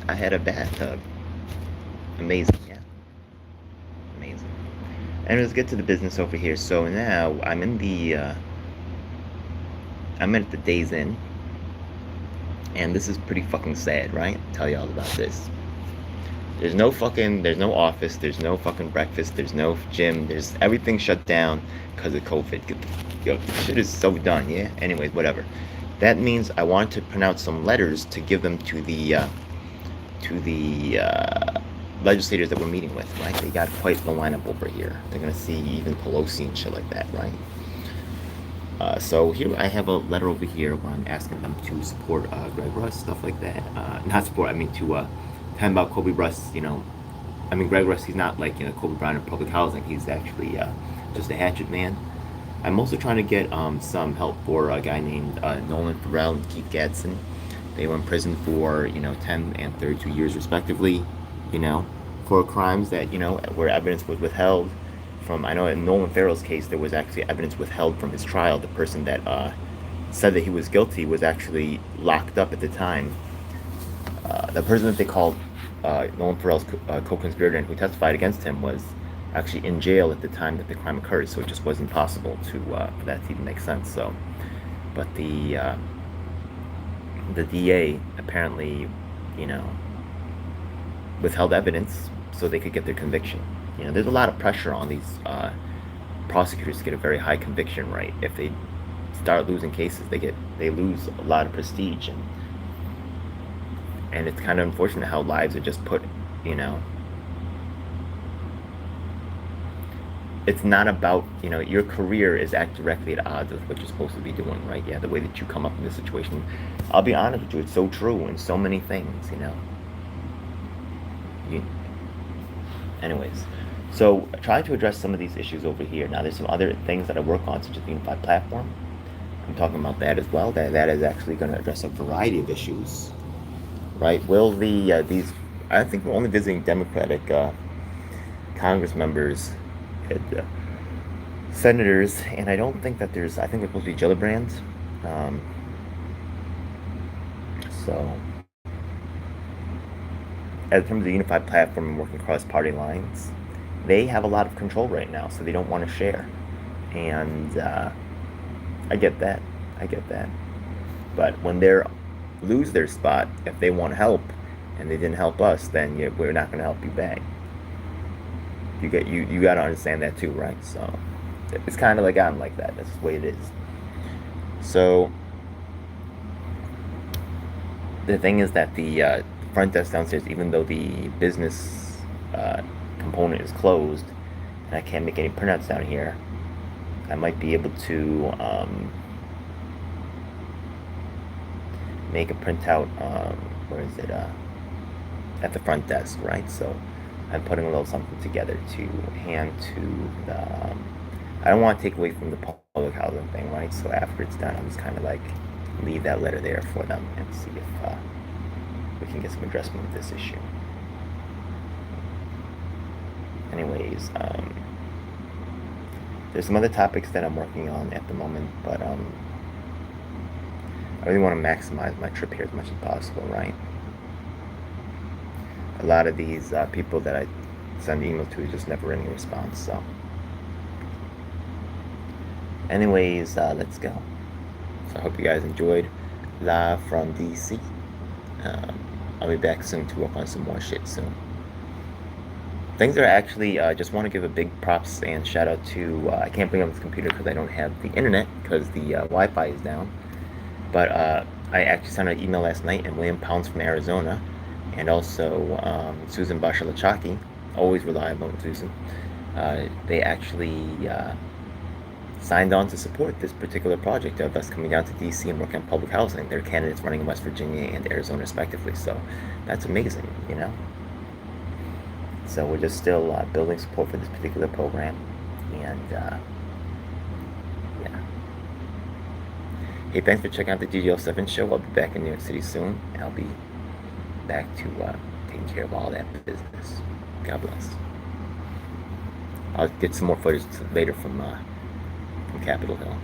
I had a bathtub. Amazing, yeah, amazing. And let's get to the business over here. So now I'm at the Days Inn, and this is pretty fucking sad, right? I'll tell you all about this. There's no office, there's no fucking breakfast, there's no gym, there's everything shut down because of COVID. Yo, shit is so done, yeah? Anyways, whatever. That means I wanted to print out some letters to give them to the legislators that we're meeting with, right? They got quite the lineup over here. They're gonna see even Pelosi and shit like that, right? So here I have a letter over here where I'm asking them to support Greg Russ, stuff like that. Not support, I mean to tell him about Kobe Russ. I mean Greg Russ. He's not like Kobe Bryant in public housing. He's actually just a hatchet man. I'm also trying to get some help for a guy named Nolan Farrell and Keith Gadsden. They were in prison for 10 and 32 years respectively. You know, for crimes that where evidence was withheld from. I know in Nolan Farrell's case, there was actually evidence withheld from his trial. The person that said that he was guilty was actually locked up at the time. The person that they called Nolan Farrell's co-conspirator and who testified against him was actually in jail at the time that the crime occurred. So it just wasn't possible for that to even make sense. So, but the DA apparently, withheld evidence so they could get their conviction. There's a lot of pressure on these prosecutors to get a very high conviction rate. If they start losing cases, they lose a lot of prestige, and it's kind of unfortunate how lives are just put. It's not about your career is directly at odds with what you're supposed to be doing, right? Yeah, the way that you come up in this situation. I'll be honest with you, it's so true in so many things. Anyways. So I try to address some of these issues over here. Now there's some other things that I work on, such as the unified platform. I'm talking about that as well. That is actually going to address a variety of issues, right? Will these? I think we're only visiting Democratic Congress members and senators, and I don't think that there's. I think we're supposed to be Gillibrands. So, as terms of the unified platform and working across party lines, they have a lot of control right now, so they don't want to share. And I get that. But when they lose their spot, if they want help and they didn't help us, then we're not going to help you back. You got to understand that too, right? So it's kind of like I'm like that. That's the way it is. So the thing is that the front desk downstairs, even though the business component is closed and I can't make any printouts down here, I might be able to make a printout. Where is it? At the front desk, right? So I'm putting a little something together to hand to the. I don't want to take away from the public housing thing, right? So after it's done, I'm just kind of like leave that letter there for them and see if we can get some addressment of this issue. Anyways, there's some other topics that I'm working on at the moment, but I really want to maximize my trip here as much as possible, right? A lot of these people that I send emails to just never any response, so. Anyways, let's go. So I hope you guys enjoyed live from DC. I'll be back soon to work on some more shit soon. Things are actually, just want to give a big props and shout out to, I can't bring up this computer because I don't have the internet because the Wi-Fi is down. But I actually sent an email last night, and William Pounds from Arizona, and also Susan Bashalachaki, always reliable with Susan, they actually signed on to support this particular project of us coming down to DC and working on public housing. They're candidates running in West Virginia and Arizona respectively, so that's amazing, So we're just still building support for this particular program, and yeah. Hey, thanks for checking out the DGL7 show. I'll be back in New York City soon. I'll be back to taking care of all that business. God bless. I'll get some more footage later from Capitol Hill.